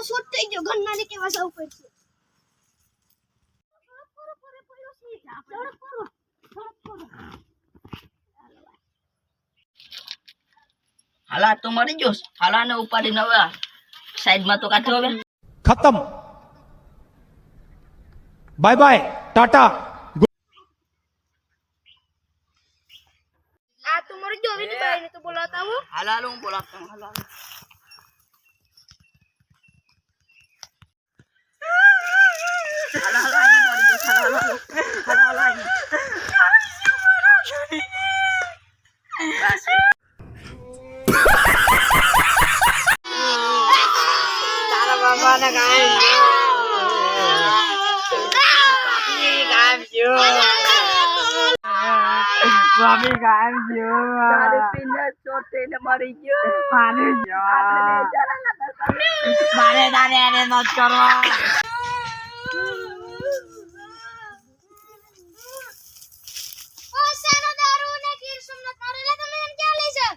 Shot થઈ ગયો ગન્નાને કેવા સૌ પડશે હાલા તો મરી ગયો હાલાને ઉપાડીને હવે સાઈડમાં તો કાઢો હવે खत्म बाय बाय टाटा આ તો મરી ગયો વિની ભાઈને તો બોલાતા હો હાલા હું બોલાવતો હું હાલા હાલા મરી ગયો હાલા તારા બાબાને ગાય Mami kan jo. Dari pindah cote ne mari jo. Mari jo. Mare dane ane not karo. ઓ સેનો દારૂ ને કીર સુમના કરે લે તમે એમ ક્યાં લઈ જા